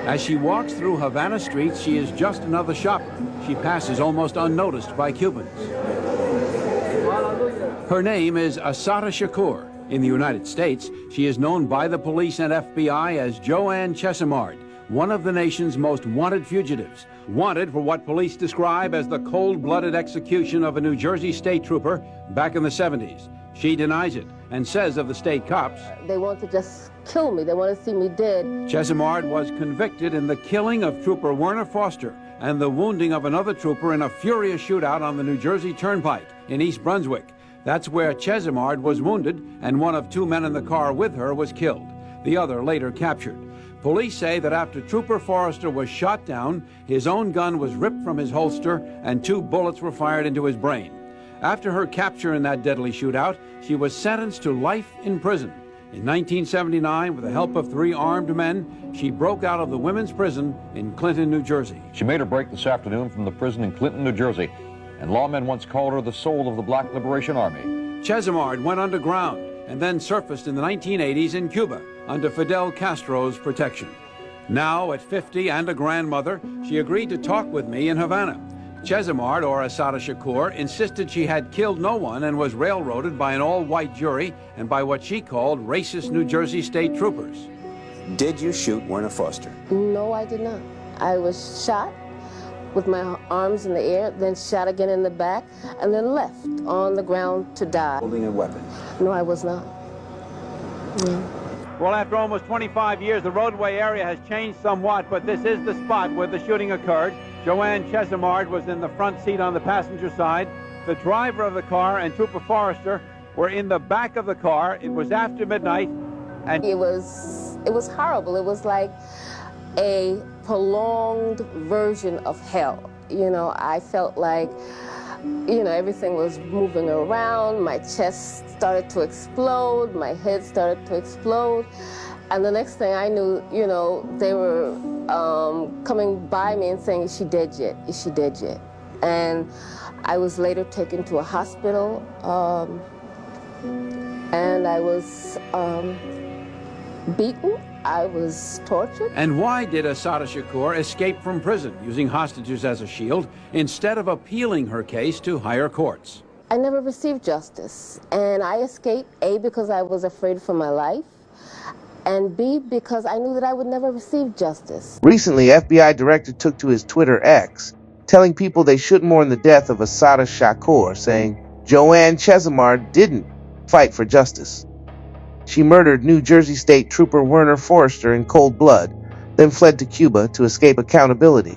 As she walks through Havana streets, she is just another shopper. She passes almost unnoticed by Cubans. Her name is Assata Shakur. In the United States, she is known by the police and FBI as Joanne Chesimard, one of the nation's most wanted fugitives. Wanted for what police describe as the cold-blooded execution of a New Jersey state trooper back in the 70s. She denies it and says of the state cops, "They want to just kill me. They want to see me dead." Chesimard was convicted in the killing of Trooper Werner Foster and the wounding of another trooper in a furious shootout on the New Jersey Turnpike in East Brunswick. That's where Chesimard was wounded, and one of two men in the car with her was killed. The other later captured. Police say that after Trooper Forrester was shot down, his own gun was ripped from his holster and 2 bullets were fired into his brain. After her capture in that deadly shootout, she was sentenced to life in prison. In 1979, with the help of 3 armed men, she broke out of the women's prison in Clinton, New Jersey. She made her break this afternoon from the prison in Clinton, New Jersey, and lawmen once called her the soul of the Black Liberation Army. Chesimard went underground and then surfaced in the 1980s in Cuba under Fidel Castro's protection. Now, at 50 and a grandmother, she agreed to talk with me in Havana. Chesimard, or Assata Shakur, insisted she had killed no one and was railroaded by an all-white jury and by what she called racist New Jersey state troopers. Did you shoot Werner Foster? No, I did not. I was shot with my arms in the air, then shot again in the back, and then left on the ground to die. Holding a weapon? No, I was not. No. Well, after almost 25 years, the roadway area has changed somewhat, but this is the spot where the shooting occurred. Joanne Chesimard was in the front seat on the passenger side. The driver of the car and Trooper Forrester were in the back of the car. It was after midnight, and It was horrible. It was like a prolonged version of hell. You know, I felt like, you know, everything was moving around. My chest started to explode. My head started to explode. And the next thing I knew, you know, they were coming by me and saying, "Is she dead yet? Is she dead yet?" And I was later taken to a hospital, and I was beaten. I was tortured. And why did Assata Shakur escape from prison using hostages as a shield instead of appealing her case to higher courts? I never received justice, and I escaped, A, because I was afraid for my life, and B, because I knew that I would never receive justice. Recently, FBI director took to his Twitter X, telling people they should mourn the death of Assata Shakur, saying Joanne Chesimard didn't fight for justice. She murdered New Jersey State Trooper Werner Forrester in cold blood, then fled to Cuba to escape accountability.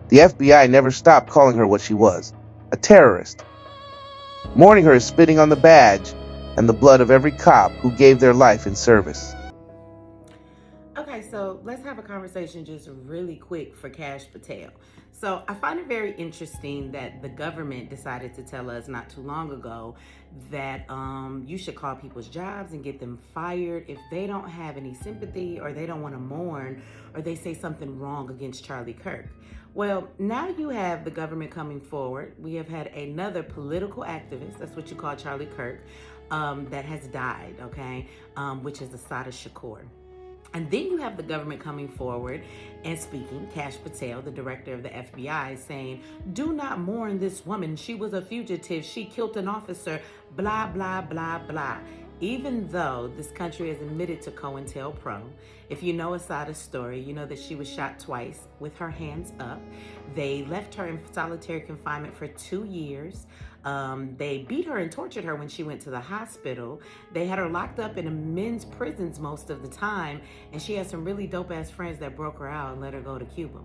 The FBI never stopped calling her what she was, a terrorist. Mourning her is spitting on the badge and the blood of every cop who gave their life in service. Okay, so let's have a conversation just really quick for Kash Patel. So I find it very interesting that the government decided to tell us not too long ago that you should call people's jobs and get them fired if they don't have any sympathy or they don't want to mourn or they say something wrong against Charlie Kirk. Well, now you have the government coming forward. We have had another political activist, that's what you call Charlie Kirk, that has died, okay, which is Assata Shakur. And then you have the government coming forward and speaking, Kash Patel, the director of the FBI, saying, "Do not mourn this woman. She was a fugitive. She killed an officer, blah, blah, blah, blah." Even though this country has admitted to COINTELPRO, if you know Assata's story, you know that she was shot twice with her hands up. They left her in solitary confinement for 2 years. They beat her and tortured her when she went to the hospital. They had her locked up in men's prisons most of the time, and she had some really dope-ass friends that broke her out and let her go to Cuba.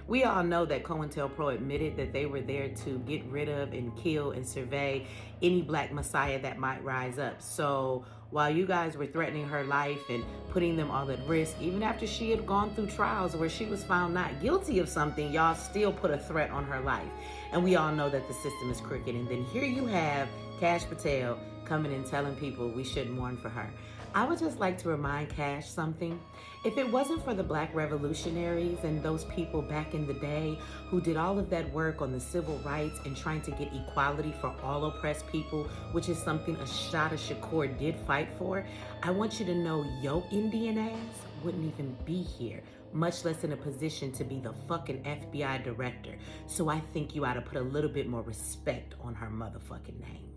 We all know that COINTELPRO admitted that they were there to get rid of and kill and survey any black messiah that might rise up. So while you guys were threatening her life and putting them all at risk, even after she had gone through trials where she was found not guilty of something, y'all still put a threat on her life. And we all know that the system is crooked. And then here you have Kash Patel coming and telling people we shouldn't mourn for her. I would just like to remind Kash something. If it wasn't for the black revolutionaries and those people back in the day who did all of that work on the civil rights and trying to get equality for all oppressed people, which is something Assata Shakur did fight for, I want you to know your Indian ass wouldn't even be here. much less in a position to be the fucking FBI director. So I think you ought to put a little bit more respect on her motherfucking name.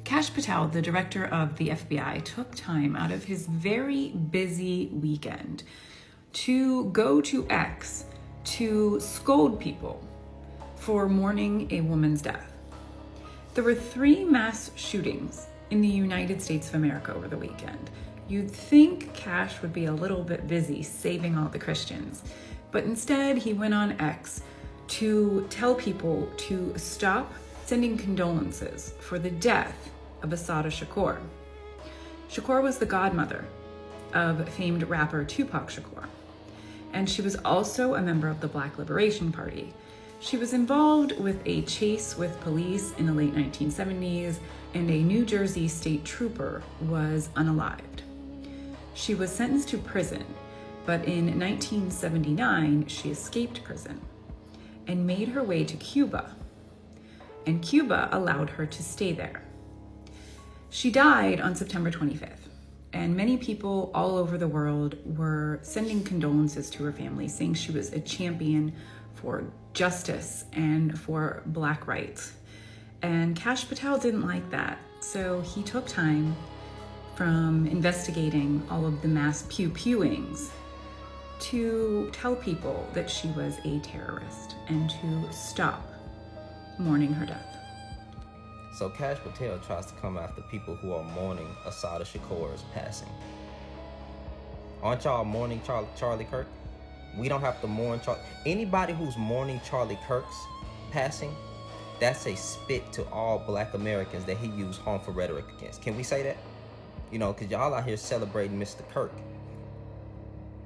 Kash Patel, the director of the FBI, took time out of his very busy weekend to go to X to scold people for mourning a woman's death. There were 3 mass shootings in the United States of America over the weekend. You'd think Kash would be a little bit busy saving all the Christians, but instead he went on X to tell people to stop sending condolences for the death of Assata Shakur. Shakur was the godmother of famed rapper Tupac Shakur, and she was also a member of the Black Liberation Party. She was involved with a chase with police in the late 1970s, and a New Jersey state trooper was unalived. She was sentenced to prison, but in 1979, she escaped prison and made her way to Cuba, and Cuba allowed her to stay there. She died on September 25th, and many people all over the world were sending condolences to her family, saying she was a champion for justice and for Black rights. And Kash Patel didn't like that, so he took time from investigating all of the mass pew-pewings to tell people that she was a terrorist and to stop mourning her death. So Kash Patel tries to come after people who are mourning Assata Shakur's passing. Aren't y'all mourning Charlie Kirk? We don't have to mourn Charlie. Anybody who's mourning Charlie Kirk's passing, that's a spit to all Black Americans that he used harmful rhetoric against. Can we say that? You know, because y'all out here celebrating Mr. Kirk.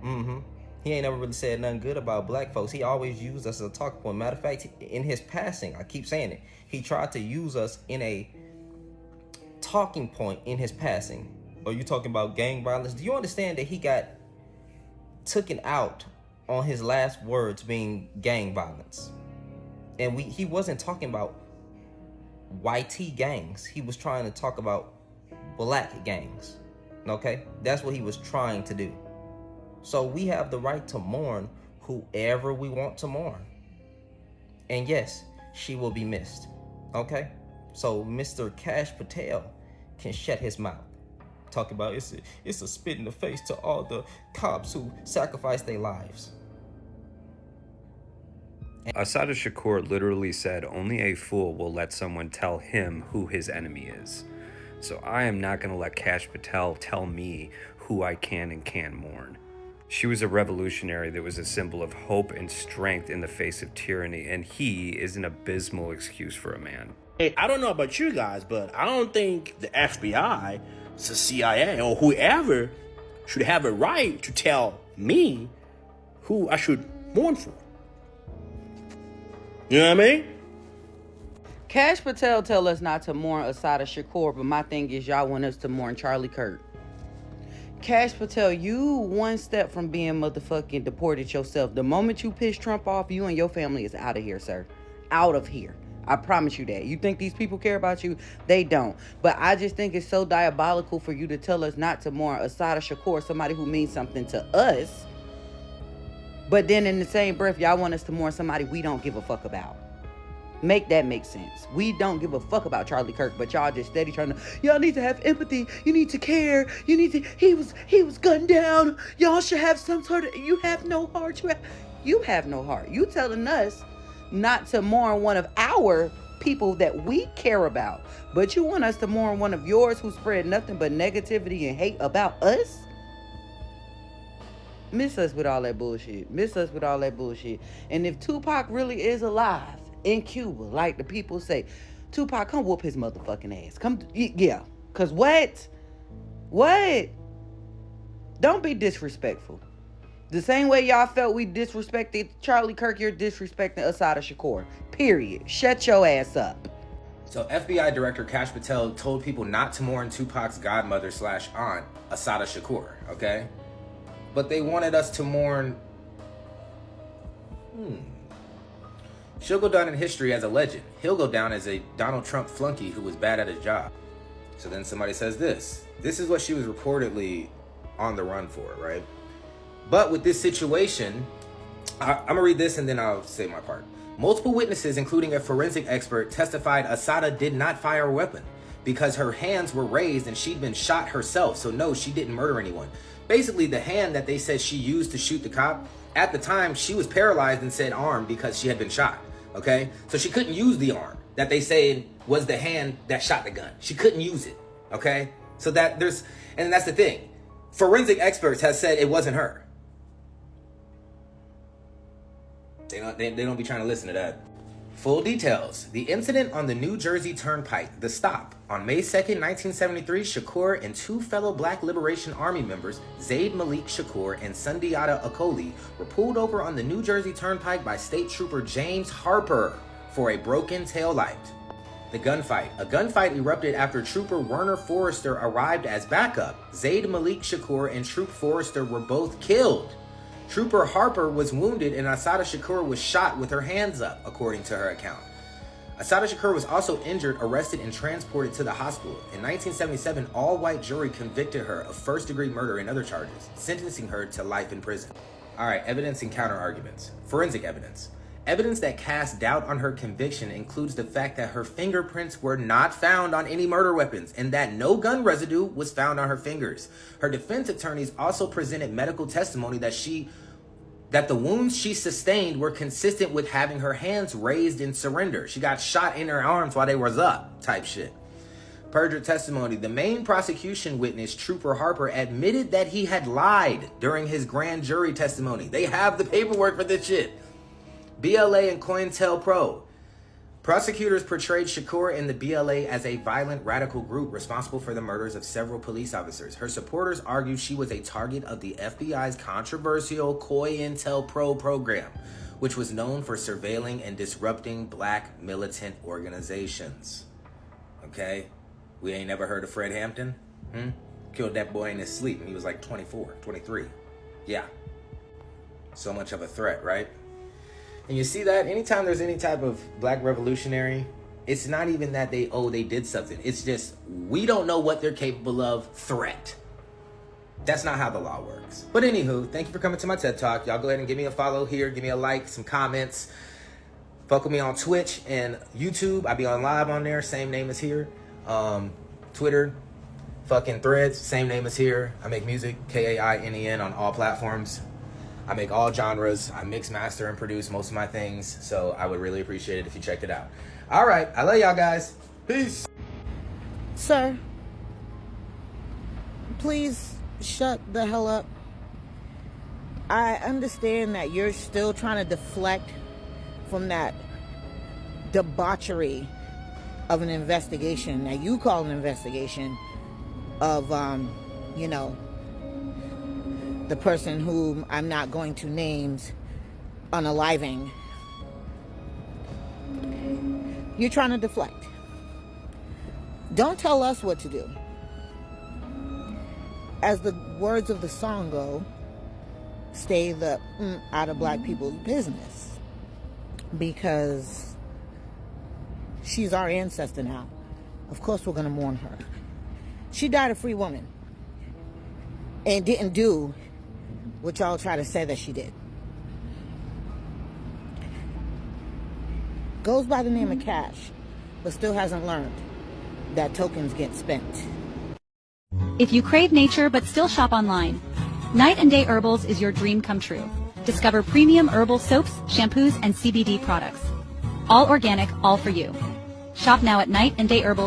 He ain't never really said nothing good about Black folks. He always used us as a talking point. Matter of fact, in his passing, I keep saying it, he tried to use us in a talking point in his passing. Are you talking about gang violence? Do you understand that he got taken out on his last words being gang violence? And he wasn't talking about YT gangs. He was trying to talk about Black gangs. Okay? That's what he was trying to do. So we have the right to mourn whoever we want to mourn. And yes, she will be missed. Okay? So Mr. Kash Patel can shut his mouth. Talking about it's a spit in the face to all the cops who sacrificed their lives. Assata Shakur literally said only a fool will let someone tell him who his enemy is. So I am not going to let Kash Patel tell me who I can and can't mourn. She was a revolutionary that was a symbol of hope and strength in the face of tyranny, and he is an abysmal excuse for a man. Hey, I don't know about you guys, but I don't think the FBI, the CIA, or whoever should have a right to tell me who I should mourn for. You know what I mean? Kash Patel tell us not to mourn Assata Shakur, but my thing is y'all want us to mourn Charlie Kirk. Kash Patel, you one step from being motherfucking deported yourself. The moment you piss Trump off, you and your family is out of here, sir. Out of here. I promise you that. You think these people care about you? They don't. But I just think it's so diabolical for you to tell us not to mourn Assata Shakur, somebody who means something to us. But then in the same breath, y'all want us to mourn somebody we don't give a fuck about. Make that make sense. We don't give a fuck about Charlie Kirk, but y'all just steady trying to, y'all need to have empathy. You need to care. You need to, he was gunned down. Y'all should have some sort of, you have no heart. You have no heart. You telling us not to mourn one of our people that we care about, but you want us to mourn one of yours who spread nothing but negativity and hate about us? Miss us with all that bullshit. Miss us with all that bullshit. And if Tupac really is alive in Cuba, like the people say, Tupac, come whoop his motherfucking ass. Come, yeah. Cause what? Don't be disrespectful. The same way y'all felt we disrespected Charlie Kirk, you're disrespecting Assata Shakur. Period. Shut your ass up. So FBI Director Kash Patel told people not to mourn Tupac's godmother / aunt, Assata Shakur, okay? But they wanted us to mourn... She'll go down in history as a legend. He'll go down as a Donald Trump flunky who was bad at his job. So then somebody says this. This is what she was reportedly on the run for it, right? But with this situation, I'm gonna read this and then I'll say my part. Multiple witnesses, including a forensic expert, testified Assata did not fire a weapon because her hands were raised and she'd been shot herself. So no, she didn't murder anyone. Basically, the hand that they said she used to shoot the cop, at the time she was paralyzed and said arm because she had been shot, okay? So she couldn't use the arm that they said was the hand that shot the gun. She couldn't use it, okay? So that's the thing. Forensic experts have said it wasn't her. They don't be trying to listen to that. Full details. The incident on the New Jersey Turnpike, the stop. On May 2nd, 1973, Shakur and two fellow Black Liberation Army members, Zaid Malik Shakur and Sundiata Akoli, were pulled over on the New Jersey Turnpike by State Trooper James Harper for a broken taillight. The gunfight. A gunfight erupted after Trooper Werner Forrester arrived as backup. Zaid Malik Shakur and Troop Forrester were both killed. Trooper Harper was wounded and Assata Shakur was shot with her hands up, according to her account. Assata Shakur was also injured, arrested, and transported to the hospital. In 1977, all-white jury convicted her of first-degree murder and other charges, sentencing her to life in prison. All right, evidence and counter-arguments. Forensic evidence. Evidence that casts doubt on her conviction includes the fact that her fingerprints were not found on any murder weapons and that no gun residue was found on her fingers. Her defense attorneys also presented medical testimony that the wounds she sustained were consistent with having her hands raised in surrender. She got shot in her arms while they was up, type shit. Perjured testimony. The main prosecution witness, Trooper Harper, admitted that he had lied during his grand jury testimony. They have the paperwork for this shit. BLA and COINTELPRO. Prosecutors portrayed Shakur and the BLA as a violent radical group responsible for the murders of several police officers. Her supporters argue she was a target of the FBI's controversial COINTELPRO program, which was known for surveilling and disrupting Black militant organizations. Okay? We ain't never heard of Fred Hampton? Killed that boy in his sleep and he was like 24, 23. Yeah. So much of a threat, right? And you see that anytime there's any type of Black revolutionary, it's not even that they did something. It's just, we don't know what they're capable of, threat. That's not how the law works. But anywho, thank you for coming to my TED Talk. Y'all go ahead and give me a follow here. Give me a like, some comments. Fuck with me on Twitch and YouTube. I be on live on there. Same name as here. Twitter, fucking Threads. Same name as here. I make music, KAINEN, on all platforms. I make all genres. I mix, master, and produce most of my things. So I would really appreciate it if you checked it out. All right. I love y'all guys. Peace. Sir, please shut the hell up. I understand that you're still trying to deflect from that debauchery of an investigation that you call an investigation of, the person whom I'm not going to name unaliving. You're trying to deflect. Don't tell us what to do. As the words of the song go, stay the out of Black people's business. Because she's our ancestor now. Of course we're going to mourn her. She died a free woman. And didn't do what y'all try to say that she did. Goes by the name of Cash, but still hasn't learned that tokens get spent. If you crave nature but still shop online, Night and Day Herbals is your dream come true. Discover premium herbal soaps, shampoos, and CBD products. All organic, all for you. Shop now at Night and Day Herbals.